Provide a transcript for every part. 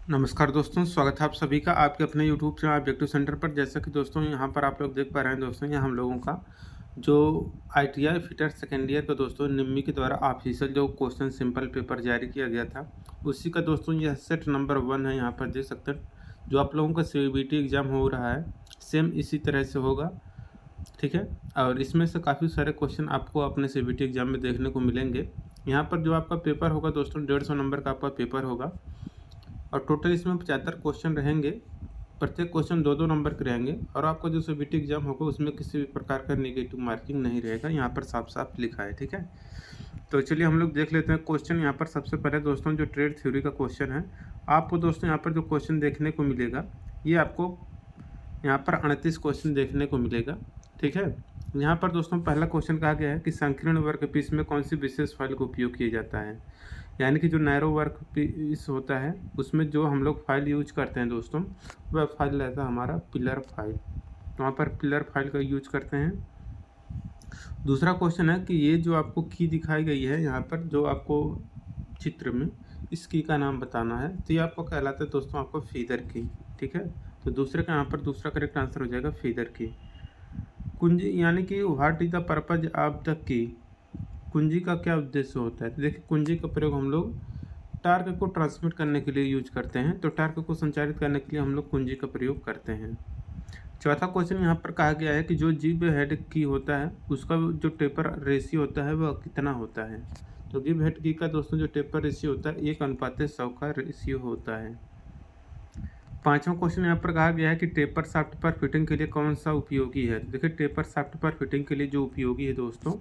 नमस्कार दोस्तों, स्वागत है आप सभी का आपके अपने यूट्यूब चैनल ऑब्जेक्टिव सेंटर पर। जैसा कि दोस्तों यहाँ पर आप लोग देख पा रहे हैं दोस्तों, यहाँ हम लोगों का जो आईटीआई फिटर सेकेंड ईयर का दोस्तों निम्मी के द्वारा ऑफिशियल जो क्वेश्चन सिंपल पेपर जारी किया गया था, उसी का दोस्तों यह सेट नंबर 1 है। यहाँ पर देख सकते हैं जो आप लोगों का सीबीटी एग्ज़ाम हो रहा है, सेम इसी तरह से होगा, ठीक है। और इसमें से काफ़ी सारे क्वेश्चन आपको अपने सीबीटी एग्ज़ाम में देखने को मिलेंगे। यहाँ पर जो आपका पेपर होगा दोस्तों 150 नंबर का आपका पेपर होगा और टोटल इसमें 75 क्वेश्चन रहेंगे। प्रत्येक क्वेश्चन 2-2 नंबर के रहेंगे और आपका जो सीबीटी एग्जाम होगा उसमें किसी भी प्रकार का नेगेटिव मार्किंग नहीं रहेगा, यहाँ पर साफ साफ लिखा है, ठीक है। तो चलिए हम लोग देख लेते हैं क्वेश्चन। यहाँ पर सबसे पहले दोस्तों जो ट्रेड थ्योरी का क्वेश्चन है, आपको दोस्तों यहाँ पर जो क्वेश्चन देखने को मिलेगा, ये आपको यहाँ पर 38 क्वेश्चन देखने को मिलेगा, ठीक है। यहाँ पर दोस्तों पहला क्वेश्चन कहा गया है कि संकीर्ण वर्कपीस में कौन सी विशेष फाइल का उपयोग किया जाता है। यानी कि जो नैरो वर्क पीस होता है उसमें जो हम लोग फाइल यूज करते हैं दोस्तों, वह फाइल रहता है हमारा पिलर फाइल। वहाँ पर पिलर फाइल का यूज करते हैं। दूसरा क्वेश्चन है कि ये जो आपको की दिखाई गई है यहाँ पर जो आपको चित्र में, इस की का नाम बताना है। तो ये आपको कहलाता है दोस्तों आपको फीदर की, ठीक है। तो दूसरे का यहाँ पर दूसरा करेक्ट आंसर हो जाएगा फीदर की। कुंजी यानी कि what is the purpose of the key, कुंजी का क्या उद्देश्य होता है। तो देखिए कुंजी का प्रयोग हम लोग टार्क को ट्रांसमिट करने के लिए यूज करते हैं, तो टार्क को संचारित करने के लिए हम लोग कुंजी का प्रयोग करते हैं। चौथा क्वेश्चन यहाँ पर कहा गया है कि जो गिव हेड की होता है उसका जो टेपर रेशियो होता है वह कितना होता है। तो गिव हेड की का दोस्तों जो टेपर रेशियो होता है 1:100 का रेशियो होता है। पांचवा क्वेश्चन यहाँ पर कहा गया है कि टेपर शाफ्ट पर फिटिंग के लिए कौन सा उपयोगी है। तो देखिए टेपर शाफ्ट पर फिटिंग के लिए जो उपयोगी है दोस्तों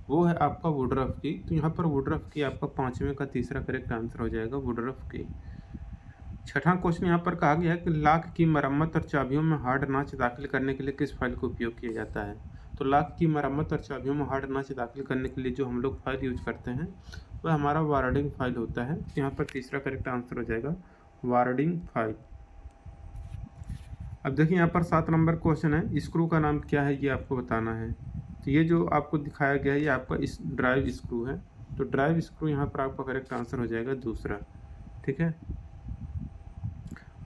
वो है आपका वुडरफ की। तो यहाँ पर वुडरफ की आपका पांचवें का तीसरा करेक्ट आंसर हो जाएगा वुडरफ की। छठा क्वेश्चन यहाँ पर कहा गया है कि लॉक की मरम्मत और चाबियों में हार्ड नाच दाखिल करने के लिए किस फाइल का उपयोग किया जाता है। तो लॉक की मरम्मत और चाबियों में हार्ड नाच दाखिल करने के लिए जो हम लोग फाइल यूज करते हैं वह हमारा वार्डिंग फाइल होता है। यहाँ पर तीसरा करेक्ट आंसर हो जाएगा वार्डिंग फाइल। अब देखिए यहाँ पर 7 नंबर क्वेश्चन है, स्क्रू का नाम क्या है ये आपको बताना है। तो ये जो आपको दिखाया गया है ये आपका इस ड्राइव स्क्रू है। तो ड्राइव स्क्रू यहाँ पर आपका करेक्ट आंसर हो जाएगा दूसरा, ठीक है।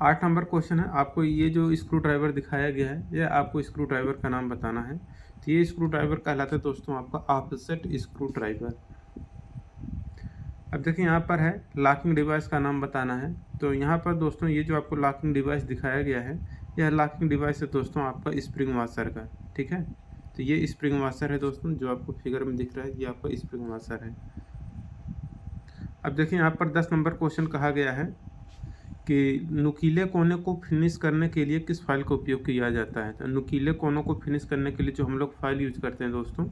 8 नंबर क्वेश्चन है, आपको ये जो स्क्रू ड्राइवर दिखाया गया है ये आपको स्क्रू ड्राइवर का नाम बताना है। तो ये स्क्रू ड्राइवर कहलाता है दोस्तों आपका ऑफसेट स्क्रू ड्राइवर। अब देखिए यहाँ पर है लॉकिंग डिवाइस का नाम बताना है। तो यहाँ पर दोस्तों ये जो आपको लॉकिंग डिवाइस दिखाया गया है यह लॉकिंग डिवाइस है दोस्तों आपका स्प्रिंग वाशर का, ठीक है। तो ये स्प्रिंग वाशर है दोस्तों, जो आपको फिगर में दिख रहा है ये आपका स्प्रिंग वाशर है। अब देखिए यहाँ पर 10 नंबर क्वेश्चन कहा गया है कि नुकीले कोने को फिनिश करने के लिए किस फाइल का उपयोग किया जाता है। तो नुकीले कोनों को फिनिश करने के लिए जो हम लोग फाइल यूज करते हैं दोस्तों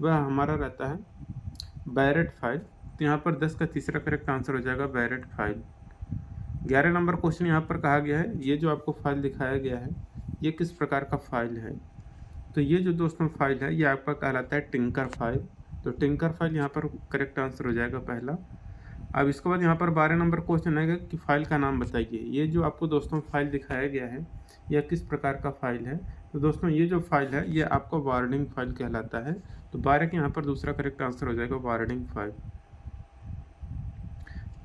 वह हमारा रहता है बैरेट फाइल। तो यहाँ पर 10 का तीसरा करेक्ट आंसर हो जाएगा बैरेट फाइल। 11 नंबर क्वेश्चन यहाँ पर कहा गया है ये जो आपको फाइल दिखाया गया है ये किस प्रकार का फाइल है। तो ये जो दोस्तों फाइल है ये आपका कहलाता है टिंकर फाइल। तो टिंकर फाइल यहाँ पर करेक्ट आंसर हो जाएगा पहला। अब इसके बाद यहाँ पर 12 नंबर क्वेश्चन है कि फाइल का नाम बताइए। ये जो आपको दोस्तों फाइल दिखाया गया है यह किस प्रकार का फाइल है। तो दोस्तों ये जो फाइल है ये आपका वार्निंग फाइल कहलाता है। तो 12 के यहाँ पर दूसरा करेक्ट आंसर हो जाएगा वार्निंग फाइल।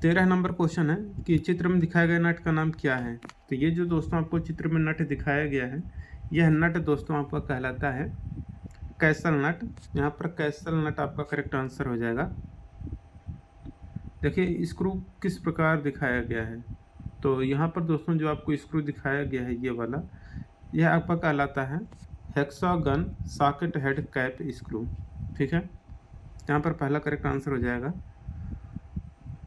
13 नंबर क्वेश्चन है कि चित्र में दिखाया गया नट का नाम क्या है। तो ये जो दोस्तों आपको चित्र में नट दिखाया गया है यह नट दोस्तों आपका कहलाता है कैसल नट। यहाँ पर कैसल नट आपका करेक्ट आंसर हो जाएगा। देखिए स्क्रू किस प्रकार दिखाया गया है। तो यहाँ पर दोस्तों जो आपको स्क्रू दिखाया गया है ये वाला, यह आपका कहलाता है hexagon socket head cap screw, ठीक है। यहाँ पर पहला करेक्ट आंसर हो जाएगा।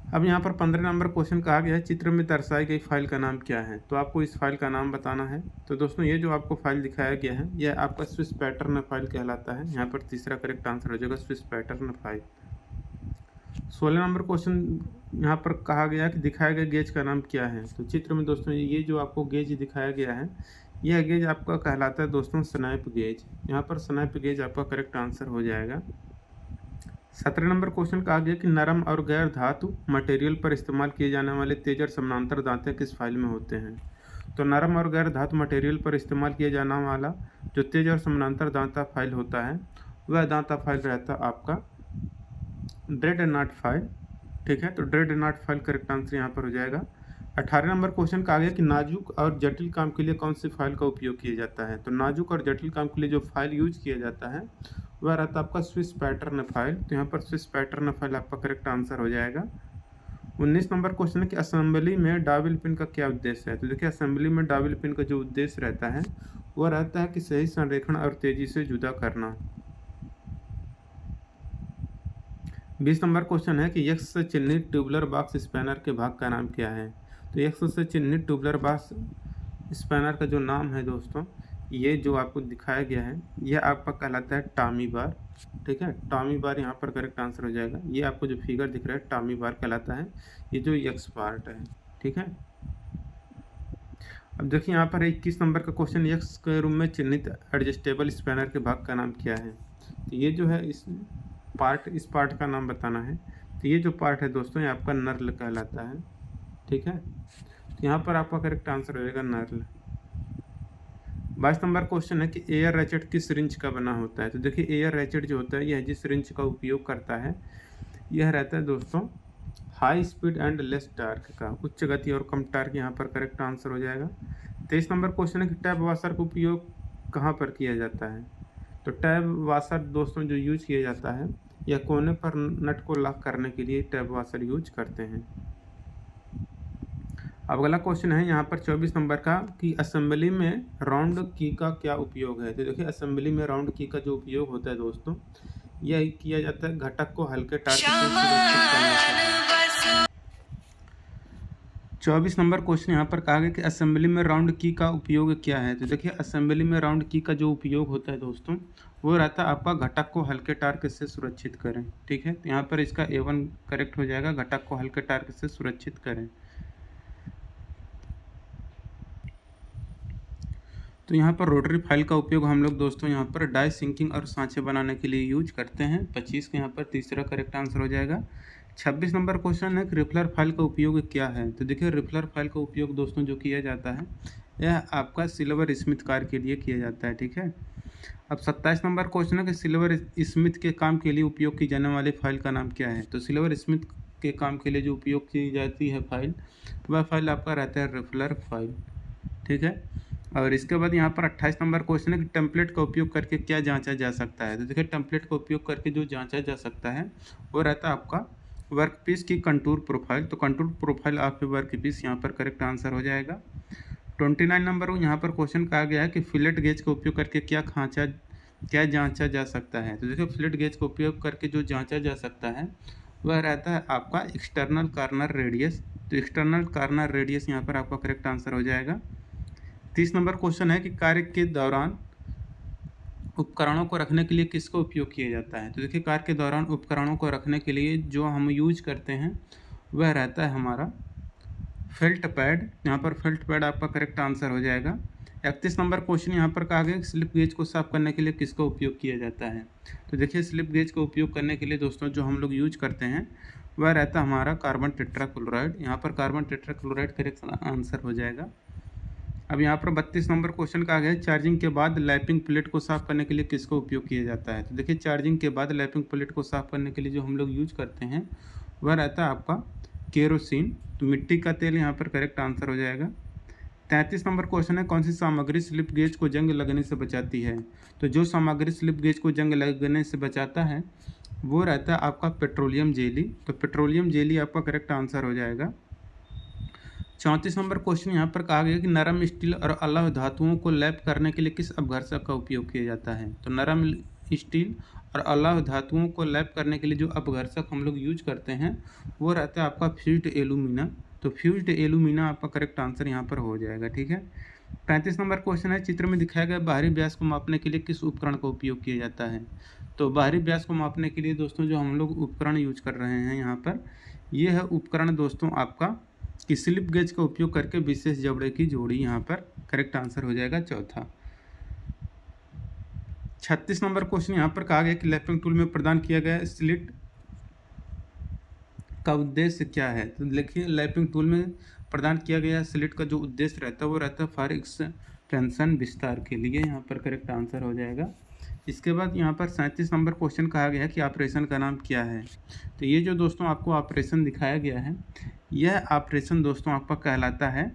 अब यहाँ पर 15 नंबर क्वेश्चन कहा गया है चित्र में दर्शाई गई फाइल का नाम क्या है। तो आपको इस फाइल का नाम बताना है। तो दोस्तों ये जो आपको फाइल दिखाया गया है यह आपका स्विस पैटर्न फाइल कहलाता है। यहाँ पर तीसरा करेक्ट आंसर हो जाएगा Swiss pattern file. 16 number question यहाँ पर कहा गया कि दिखाया गया गेज का नाम क्या है। तो चित्र में दोस्तों ये जो आपको गेज दिखाया गया है यह गेज आपका कहलाता है दोस्तों स्नैप गेज। यहाँ पर स्नैप गेज आपका करेक्ट आंसर हो जाएगा। 17 नंबर क्वेश्चन कहा गया कि नरम और गैर धातु मटेरियल पर इस्तेमाल किए जाने वाले तेज और समानांतर दांते किस फाइल में होते हैं। तो नरम और गैर धातु मटेरियल पर इस्तेमाल किया जाने वाला जो तेज और समानांतर दांता फाइल होता है वह दांता फाइल रहता है आपका ड्रेड नॉट फाइल, ठीक है। तो dread not file correct answer यहाँ पर हो जाएगा। 18 नंबर क्वेश्चन का आ गया कि नाजुक और जटिल काम के लिए कौन सी फाइल का उपयोग किया जाता है। तो नाजुक और जटिल काम के लिए जो फाइल यूज किया जाता है वह रहता है आपका स्विस पैटर्न फाइल। तो यहाँ पर स्विस पैटर्न फाइल आपका करेक्ट आंसर हो जाएगा। 19 नंबर क्वेश्चन है कि असेंबली में डाबल पिन का क्या उद्देश्य है। तो देखिए असेंबली में डाबल पिन का जो उद्देश्य रहता है वह रहता है कि सही संरेखण और तेजी से जुदा करना। 20 नंबर क्वेश्चन है कि एक्स से चिन्हित ट्यूबुलर बॉक्स स्पैनर के भाग का नाम क्या है। तो एक्स से चिन्हित ट्यूबुलर बॉक्स स्पैनर का जो नाम है दोस्तों, ये जो आपको दिखाया गया है ये आपका कहलाता है टॉमी बार। ठीक है, टॉमी बार यहाँ पर करेक्ट आंसर हो जाएगा। ये आपको जो फिगर दिख रहा है टॉमी बार कहलाता है, ये जो एक्स पार्ट है। ठीक है, अब देखिए यहाँ पर 21 नंबर का क्वेश्चन, एक्स के रूम में चिन्हित एडजस्टेबल स्पैनर के भाग का नाम क्या है। तो ये जो है इस पार्ट का नाम बताना है। तो ये जो पार्ट है दोस्तों ये आपका नर्ल कहलाता है। ठीक है, तो यहाँ पर आपका करेक्ट आंसर हो जाएगा नर्ल। 22 नंबर क्वेश्चन है कि एयर रैचेट किस रिंच का बना होता है। तो देखिए एयर रैचेट जो होता है यह जिस रिंच का उपयोग करता है यह रहता है दोस्तों high speed and less torque का, उच्च गति और कम टार्क, यहाँ पर करेक्ट आंसर हो जाएगा। 23 नंबर क्वेश्चन है कि टैब वाशर का उपयोग कहाँ पर किया जाता है। तो टैब वाशर दोस्तों जो यूज किया जाता है या कोने पर नट को लॉक करने के लिए टैब वाशर यूज करते हैं। अब अगला क्वेश्चन है यहाँ पर 24 नंबर का कि असेंबली में राउंड की का क्या उपयोग है। तो देखिए असेंबली में राउंड की का जो उपयोग होता है दोस्तों यह किया जाता है घटक को हल्के टार्क से सुरक्षित करने के लिए। 24 नंबर क्वेश्चन यहाँ पर कहा गया कि असेंबली में राउंड की का उपयोग क्या है। तो देखिए असेंबली में राउंड की का जो उपयोग होता है दोस्तों वो रहता है आपका घटक को हल्के टार्क से सुरक्षित करें। ठीक है, तो यहाँ पर इसका A1 करेक्ट हो जाएगा, घटक को हल्के टार्क से सुरक्षित करें। तो यहाँ पर रोटरी फाइल का उपयोग हम लोग दोस्तों यहाँ पर डाई सिंकिंग और सांचे बनाने के लिए यूज करते हैं। 25 का यहाँ पर तीसरा करेक्ट आंसर हो जाएगा। 26 नंबर क्वेश्चन है कि रिफलर फाइल का उपयोग क्या है। तो देखिए रिफलर फाइल का उपयोग दोस्तों जो किया जाता है यह आपका सिल्वर स्मिथ कार्य के लिए किया जाता है। ठीक है, अब 27 नंबर क्वेश्चन है कि सिल्वर स्मिथ के काम के लिए उपयोग की जाने वाली फाइल का नाम क्या है। तो सिल्वर स्मिथ के काम के लिए जो उपयोग की जाती है फाइल वह फाइल आपका रहता है रिफलर फाइल। ठीक है, और इसके बाद यहाँ पर 28 नंबर क्वेश्चन है कि टेम्पलेट का उपयोग करके क्या जांचा जा सकता है। तो देखिए टेम्पलेट का उपयोग करके जो जांचा जा सकता है वो रहता है आपका वर्कपीस की कंटूर प्रोफाइल। तो कंटूर प्रोफाइल ऑफ वर्कपीस यहाँ पर करेक्ट आंसर हो जाएगा। 29 नंबर यहाँ पर क्वेश्चन कहा गया है कि फिलेट गेज का उपयोग करके क्या जांचा जा सकता है। तो देखिए फिलेट गेज का उपयोग करके जो जांचा जा सकता है वह रहता है आपका एक्सटर्नल कार्नर रेडियस। तो एक्सटर्नल कार्नर रेडियस यहाँ पर आपका करेक्ट आंसर हो जाएगा। 30 नंबर क्वेश्चन है कि कार्य के दौरान उपकरणों को रखने के लिए किसका उपयोग किया जाता है। तो देखिए कार्य के दौरान उपकरणों को रखने के लिए जो हम यूज करते हैं वह रहता है हमारा फेल्ट पैड। यहाँ पर फेल्ट पैड आपका करेक्ट आंसर हो जाएगा। 31 नंबर क्वेश्चन यहाँ पर कहा गया कि स्लिप गेज को साफ करने के लिए किसका उपयोग किया जाता है। तो देखिए स्लिप गेज का उपयोग करने के लिए दोस्तों जो हम लोग यूज करते हैं वह रहता है हमारा कार्बन टेट्राक्लोराइड। यहाँ पर कार्बन टेट्राक्लोराइड करेक्ट आंसर हो जाएगा। अब यहाँ पर 32 नंबर क्वेश्चन का आ गया है चार्जिंग के बाद लैपिंग प्लेट को साफ करने के लिए किसका उपयोग किया जाता है। तो देखिए चार्जिंग के बाद लैपिंग प्लेट को साफ करने के लिए जो हम लोग यूज करते हैं वह रहता है आपका केरोसिन। तो मिट्टी का तेल यहाँ पर करेक्ट आंसर हो जाएगा। 33 नंबर क्वेश्चन है कौन सी सामग्री स्लिप गेज को जंग लगने से बचाती है। तो जो सामग्री स्लिप गेज को जंग लगने से बचाता है वो रहता है आपका पेट्रोलियम जेली। तो पेट्रोलियम जेली आपका करेक्ट आंसर हो जाएगा। 34 नंबर क्वेश्चन यहाँ पर कहा गया कि नरम स्टील और अलग धातुओं को लैप करने के लिए किस अपघर्षक का उपयोग किया जाता है। तो नरम स्टील और अलग धातुओं को लैप करने के लिए जो अपघर्षक हम लोग यूज करते हैं वो रहता है आपका फ्यूज्ड एल्यूमिना। तो फ्यूज्ड एल्यूमिना आपका करेक्ट आंसर यहाँ पर हो जाएगा। ठीक है, 35 नंबर क्वेश्चन है चित्र में दिखाया गया बाहरी व्यास को मापने के लिए किस उपकरण का उपयोग किया जाता है। तो बाहरी व्यास को मापने के लिए दोस्तों जो हम लोग उपकरण यूज कर रहे हैं यहाँ पर ये है उपकरण दोस्तों आपका कि स्लिप गेज का उपयोग करके विशेष जबड़े की जोड़ी, यहाँ पर करेक्ट आंसर हो जाएगा चौथा। 36 नंबर क्वेश्चन यहाँ पर कहा गया कि लैपिंग टूल में प्रदान किया गया स्लिट का उद्देश्य क्या है। तो देखिए लैपिंग टूल में प्रदान किया गया स्लिट का जो उद्देश्य रहता है वो रहता है फॉर एक्सटेंशन विस्तार के लिए, यहाँ पर करेक्ट आंसर हो जाएगा। इसके बाद यहाँ पर 37 नंबर क्वेश्चन कहा गया है कि ऑपरेशन का नाम क्या है। तो ये जो दोस्तों आपको ऑपरेशन दिखाया गया है यह ऑपरेशन दोस्तों आपका कहलाता है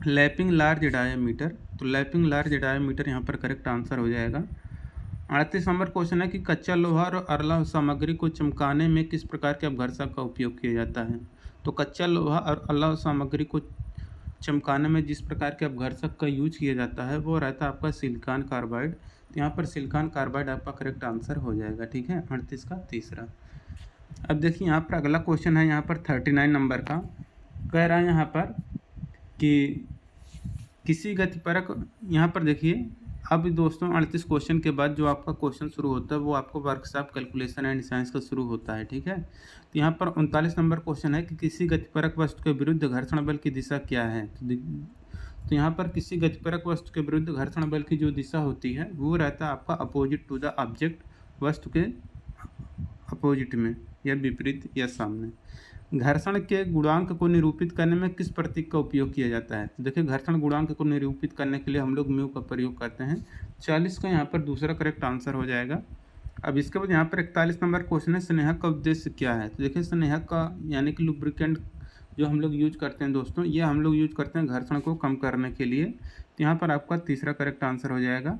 लैपिंग लार्ज डायामीटर। तो लैपिंग लार्ज डायामीटर यहाँ पर करेक्ट आंसर हो जाएगा। 38 नंबर क्वेश्चन है कि कच्चा लोहा और अरला सामग्री को चमकाने में किस प्रकार के अपघर्षक का उपयोग किया जाता है। तो कच्चा लोहा और अरला सामग्री को चमकाने में जिस प्रकार के अपघर्षक का यूज किया जाता है वो रहता है आपका सिलिकॉन कार्बाइड। तो यहाँ पर सिलिकॉन कार्बाइड आपका करेक्ट आंसर हो जाएगा। ठीक है, 38 का तीसरा। अब देखिए यहाँ पर अगला क्वेश्चन है यहाँ पर 39 नंबर का। कह रहा है यहाँ पर कि किसी गतिपरक, यहाँ पर देखिए अब दोस्तों 38 क्वेश्चन के बाद जो आपका क्वेश्चन शुरू होता है वो आपको वर्कशॉप कैलकुलेशन एंड साइंस का शुरू होता है। ठीक है, तो यहाँ पर 39 नंबर क्वेश्चन है कि किसी गतिपरक वस्तु के विरुद्ध घर्षण बल की दिशा क्या है। तो यहाँ पर किसी गतिपरक वस्तु के विरुद्ध घर्षण बल की जो दिशा होती है वो रहता है आपका अपोजिट टू द ऑब्जेक्ट, वस्तु के अपोजिट में या विपरीत या सामने। घर्षण के गुणांक को निरूपित करने में किस प्रतीक का उपयोग किया जाता है। तो देखिए घर्षण गुणांक को निरूपित करने के लिए हम लोग म्यू का प्रयोग करते हैं। 40 का यहाँ पर दूसरा करेक्ट आंसर हो जाएगा। अब इसके बाद यहाँ पर 41 नंबर क्वेश्चन है स्नेहक का उद्देश्य क्या है। तो देखिए स्नेहक का यानी कि लुब्रिकेंट जो हम लोग यूज करते हैं दोस्तों, ये हम लोग यूज करते हैं घर्षण को कम करने के लिए। तो यहाँ पर आपका तीसरा करेक्ट आंसर हो जाएगा।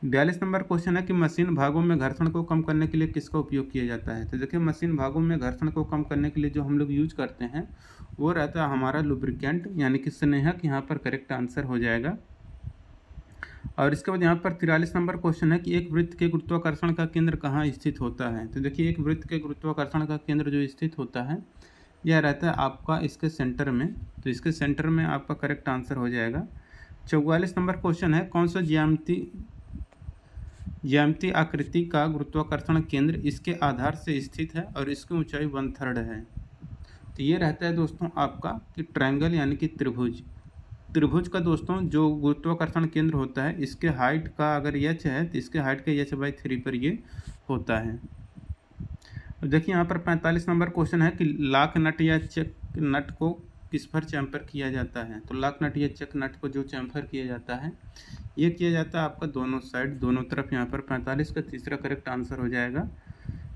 42 नंबर क्वेश्चन है कि मशीन भागों में घर्षण को कम करने के लिए किसका उपयोग किया जाता है। तो देखिए मशीन भागों में घर्षण को कम करने के लिए जो हम लोग यूज करते हैं वो रहता है हमारा लुब्रिकेंट यानी कि स्नेहक। यहाँ पर करेक्ट आंसर हो जाएगा। और इसके बाद यहाँ पर 43 नंबर क्वेश्चन है कि एक वृत्त के गुरुत्वाकर्षण का केंद्र कहाँ स्थित होता है। तो देखिए एक वृत्त के गुरुत्वाकर्षण का केंद्र जो स्थित होता है यह रहता है आपका इसके सेंटर में। तो इसके सेंटर में आपका करेक्ट आंसर हो जाएगा। 44 नंबर क्वेश्चन है कौन सा ज्यामितीय आकृति का गुरुत्वाकर्षण केंद्र इसके आधार से स्थित है और इसकी ऊंचाई 1/3 है। तो ये रहता है दोस्तों आपका कि ट्रायंगल यानी कि त्रिभुज का दोस्तों जो गुरुत्वाकर्षण केंद्र होता है इसके हाइट का अगर एच है तो इसके हाइट का h/3 पर ये होता है। देखिए यहाँ पर 45 नंबर क्वेश्चन है कि लॉक नट या चेक नट को किस पर चैम्फर किया जाता है। तो लॉक नट या चेक नट को जो चैम्फर किया जाता है ये किया जाता है आपका दोनों साइड, दोनों तरफ। यहाँ पर 45 का तीसरा करेक्ट आंसर हो जाएगा।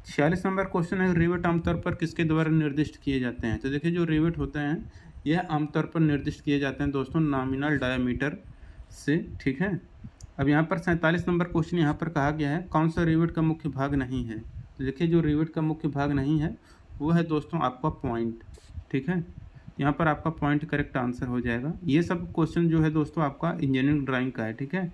46 नंबर क्वेश्चन है रिवेट आमतौर पर किसके द्वारा निर्दिष्ट किए जाते हैं। तो देखिए जो रिवेट होते हैं यह आमतौर पर निर्दिष्ट किए जाते हैं दोस्तों नॉमिनल डायामीटर से। ठीक है, अब यहाँ पर 47 नंबर क्वेश्चन यहाँ पर कहा गया है कौन सा रिवेट का मुख्य भाग नहीं है। तो देखिए जो रिवेट का मुख्य भाग नहीं है वो है दोस्तों आपका पॉइंट। ठीक है, यहाँ पर आपका पॉइंट करेक्ट आंसर हो जाएगा। ये सब क्वेश्चन जो है दोस्तों आपका इंजीनियरिंग ड्राइंग का है। ठीक है,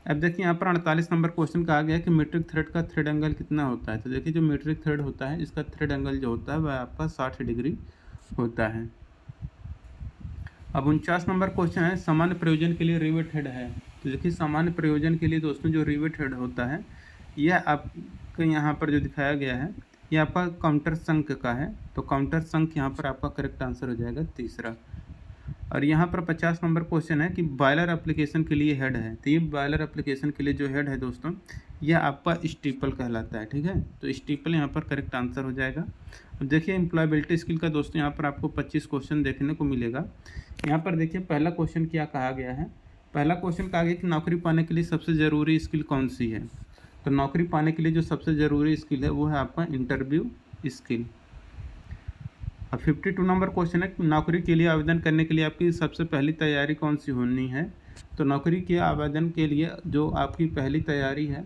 अब देखिए यहाँ पर 48 नंबर क्वेश्चन कहा गया है कि मीट्रिक थ्रेड का थ्रेड एंगल कितना होता है। तो देखिए जो मीट्रिक थ्रेड होता है इसका थ्रेड एंगल जो होता है वह आपका 60 डिग्री होता है। अब 49 नंबर क्वेश्चन है सामान्य प्रयोजन के लिए रिवेट हेड है। तो देखिए सामान्य प्रयोजन के लिए दोस्तों जो रिवेट हेड होता है यह आपके यहाँ पर जो दिखाया गया है ये आपका काउंटर संख का है। तो काउंटर संख यहाँ पर आपका करेक्ट आंसर हो जाएगा तीसरा। और यहाँ पर 50 नंबर क्वेश्चन है कि बॉयलर एप्लीकेशन के लिए हेड है। तो ये बॉयलर एप्लीकेशन के लिए जो हेड है दोस्तों यह आपका स्टीपल कहलाता है। ठीक है, तो स्टीपल यहाँ पर करेक्ट आंसर हो जाएगा। अब देखिए एम्प्लॉयबिलिटी स्किल का दोस्तों यहाँ पर आपको 25 क्वेश्चन देखने को मिलेगा। यहाँ पर देखिए पहला क्वेश्चन क्या कहा गया है। पहला क्वेश्चन कहा गया कि नौकरी पाने के लिए सबसे ज़रूरी स्किल कौन सी है। तो नौकरी पाने के लिए जो सबसे ज़रूरी स्किल है वो है आपका इंटरव्यू स्किल। अब 52 नंबर क्वेश्चन है नौकरी के लिए आवेदन करने के लिए आपकी सबसे पहली तैयारी कौन सी होनी है। तो नौकरी के आवेदन के लिए जो आपकी पहली तैयारी है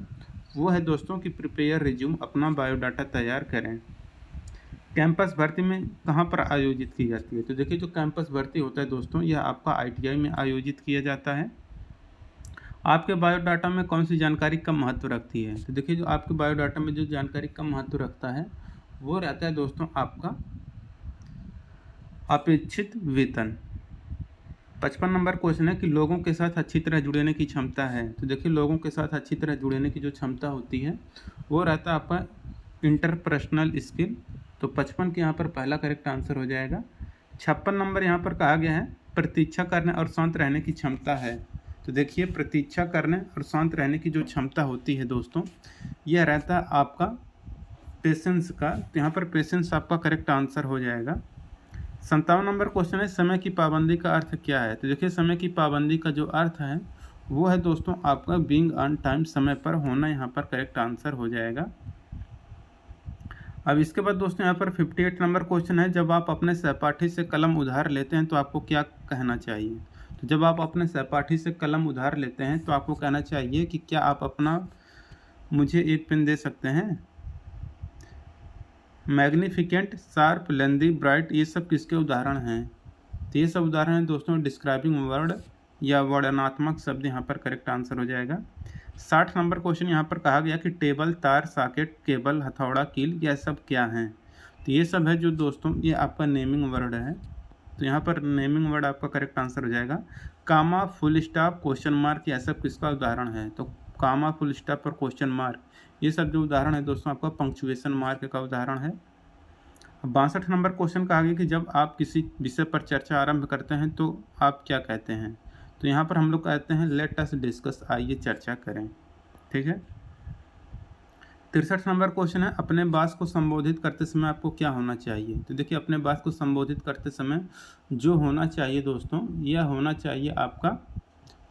वो है दोस्तों कि प्रिपेयर रिज्यूम, अपना बायोडाटा तैयार करें। कैंपस भर्ती में कहाँ पर आयोजित की जाती है। तो देखिए जो कैंपस भर्ती होता है दोस्तों यह आपका ITI में आयोजित किया जाता है। आपके बायोडाटा में कौन सी जानकारी कम महत्व रखती है। तो देखिए जो आपके बायोडाटा में जो जानकारी कम महत्व रखता है वो रहता है दोस्तों आपका अपेक्षित वेतन। 55 नंबर क्वेश्चन है कि लोगों के साथ अच्छी तरह जुड़ने की क्षमता है। तो देखिए लोगों के साथ अच्छी तरह जुड़ने की जो क्षमता होती है वो रहता है आपका इंटरपर्सनल स्किल। तो 55 के यहाँ पर पहला करेक्ट आंसर हो जाएगा। 56 नंबर यहाँ पर कहा गया है प्रतीक्षा करने और शांत रहने की क्षमता है। तो देखिए प्रतीक्षा करने और शांत रहने की जो क्षमता होती है दोस्तों यह रहता है आपका पेशेंस का। तो यहाँ पर पेशेंस आपका करेक्ट आंसर हो जाएगा। 57 नंबर क्वेश्चन है समय की पाबंदी का अर्थ क्या है। तो देखिए समय की पाबंदी का जो अर्थ है वो है दोस्तों आपका बीइंग ऑन टाइम, समय पर होना, यहाँ पर करेक्ट आंसर हो जाएगा। अब इसके बाद दोस्तों यहाँ पर 58 नंबर क्वेश्चन है, जब आप अपने सहपाठी से कलम उधार लेते हैं तो आपको क्या कहना चाहिए। तो जब आप अपने सहपाठी से कलम उधार लेते हैं तो आपको कहना चाहिए कि क्या आप अपना मुझे एक पेन दे सकते हैं। मैग्निफिकेंट, शार्प, लेंदी, ब्राइट, ये सब किसके उदाहरण हैं। तो ये सब उदाहरण हैं दोस्तों डिस्क्राइबिंग वर्ड या वर्णनात्मक शब्द, यहाँ पर करेक्ट आंसर हो जाएगा। 60 नंबर क्वेश्चन यहाँ पर कहा गया कि टेबल, तार, सॉकेट, केबल, हथौड़ा, कील, यह सब क्या हैं। तो ये सब है जो दोस्तों ये आपका नेमिंग वर्ड है। तो यहाँ पर नेमिंग वर्ड आपका करेक्ट आंसर हो जाएगा। कामा, फुल स्टॉप, क्वेश्चन मार्क, यह सब किसका उदाहरण है। तो कामा, फुल स्टॉप और क्वेश्चन मार्क, ये सब जो उदाहरण है दोस्तों आपका पंक्चुएशन मार्क का उदाहरण है। 62 नंबर क्वेश्चन कहा गया कि जब आप किसी विषय पर चर्चा आरंभ करते हैं तो आप क्या कहते हैं। तो यहाँ पर हम लोग कहते हैं लेट अस डिस्कस, आइए चर्चा करें। ठीक है। 63 नंबर क्वेश्चन है, अपने बॉस को संबोधित करते समय आपको क्या होना चाहिए। तो देखिए अपने बॉस को संबोधित करते समय जो होना चाहिए दोस्तों, यह होना चाहिए आपका,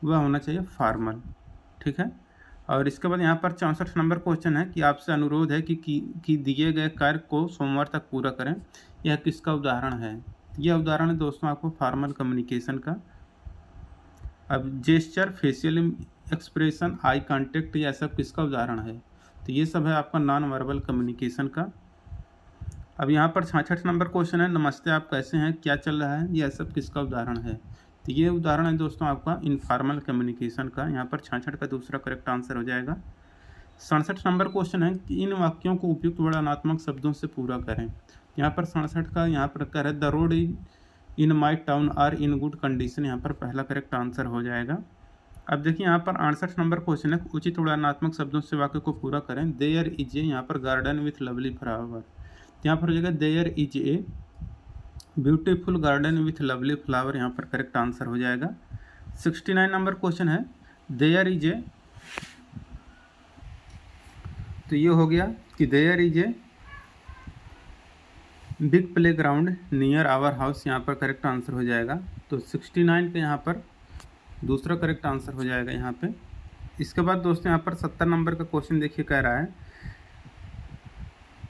वह होना चाहिए फॉर्मल। ठीक है। और इसके बाद यहाँ पर 64 नंबर क्वेश्चन है कि आपसे अनुरोध है कि दिए गए कार्य को सोमवार तक पूरा करें, यह किसका उदाहरण है। यह उदाहरण है दोस्तों आपको फॉर्मल कम्युनिकेशन का। अब gesture, facial expression, eye contact, यह सब किसका उदाहरण है। तो ये सब है आपका नॉन वर्बल कम्युनिकेशन का। अब यहाँ पर 66 नंबर क्वेश्चन है, नमस्ते, आप कैसे हैं, क्या चल रहा है, यह सब किसका उदाहरण है। तो ये उदाहरण है दोस्तों आपका इनफॉर्मल कम्युनिकेशन का। यहाँ पर 66 का दूसरा करेक्ट आंसर हो जाएगा। 67 नंबर क्वेश्चन है कि इन वाक्यों को उपयुक्त वर्णनात्मक शब्दों से पूरा करें। यहाँ पर 67 का यहाँ पर कह रहे the road in my town are in good condition, यहाँ पर पहला करेक्ट आंसर हो जाएगा। अब देखिए यहाँ पर 68 नंबर क्वेश्चन है, उचित वर्णनात्मक शब्दों से वाक्य को पूरा करें। देयर इज ए, यहाँ पर गार्डन विथ लवली फ्लावर, यहाँ पर हो जाएगा there is a beautiful garden with lovely flower, यहाँ पर करेक्ट आंसर हो जाएगा। 69 नंबर क्वेश्चन है, देयर इज ए, तो ये हो गया कि there is a big play ground near our house, यहाँ पर करेक्ट आंसर हो जाएगा। तो 69 के यहाँ पर दूसरा करेक्ट आंसर हो जाएगा यहाँ पे। इसके बाद दोस्तों यहाँ पर 70 नंबर का क्वेश्चन देखिए कह रहा है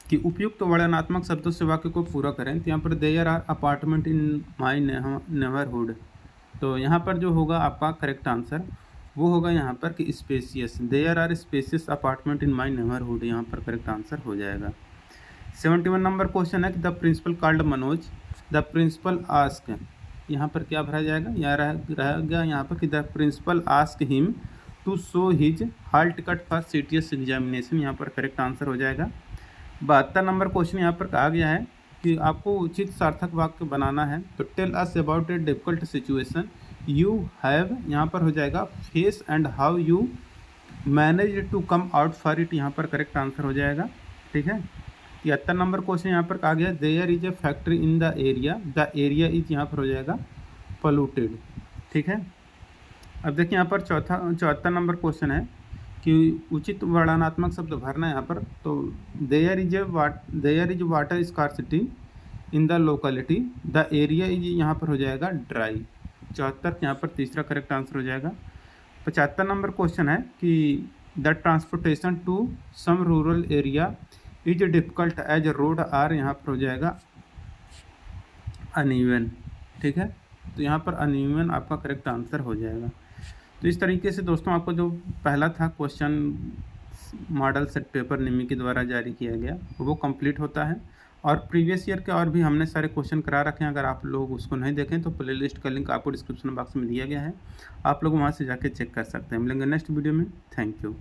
कि उपयुक्त वर्णनात्मक शब्दों से वाक्य को पूरा करें। तो यहाँ पर there are apartment in my neighbourhood, तो यहाँ पर जो होगा आपका करेक्ट आंसर वो होगा यहाँ पर कि spacious, there are spacious apartment in my neighbourhood, यहाँ पर करेक्ट आंसर हो जाएगा। 71 नंबर क्वेश्चन है कि the principal called Manoj, the principal ask, यहाँ पर क्या भरा जाएगा, यहाँ रहेगा यहाँ पर कि the principal ask him to show his hall ticket for CTS examination, यहाँ पर करेक्ट आंसर हो जाएगा। 72 नंबर क्वेश्चन यहाँ पर कहा गया है कि आपको उचित सार्थक वाक्य बनाना है। तो tell us about a difficult situation you have, यहाँ पर हो जाएगा face and how you manage to come out for it, यहाँ पर करेक्ट आंसर हो जाएगा। ठीक है। 73 नंबर क्वेश्चन यहाँ पर कहा गया there is a factory in the area is, यहाँ पर हो जाएगा पोल्यूटेड। ठीक है। अब देखिए यहाँ पर 74 नंबर क्वेश्चन है कि उचित वर्णनात्मक शब्द भरना है यहाँ पर। तो there is water scarcity in the locality, the area is, यहाँ पर हो जाएगा ड्राई। 74 यहाँ पर तीसरा करेक्ट आंसर हो जाएगा। 75 नंबर क्वेश्चन है कि the transportation to some rural area is difficult as road are, यहाँ पर हो जाएगा अनइवन। ठीक है। तो यहाँ पर अनइवन आपका करेक्ट आंसर हो जाएगा। तो इस तरीके से दोस्तों आपको जो पहला था क्वेश्चन मॉडल सेट पेपर निम्मी के द्वारा जारी किया गया वो कंप्लीट होता है। और प्रीवियस ईयर के और भी हमने सारे क्वेश्चन करा रखे हैं, अगर आप लोग उसको नहीं देखें तो प्लेलिस्ट का लिंक आपको डिस्क्रिप्शन बॉक्स में दिया गया है, आप लोग वहाँ से जाके चेक कर सकते हैं। मिलेंगे नेक्स्ट वीडियो में। Thank you.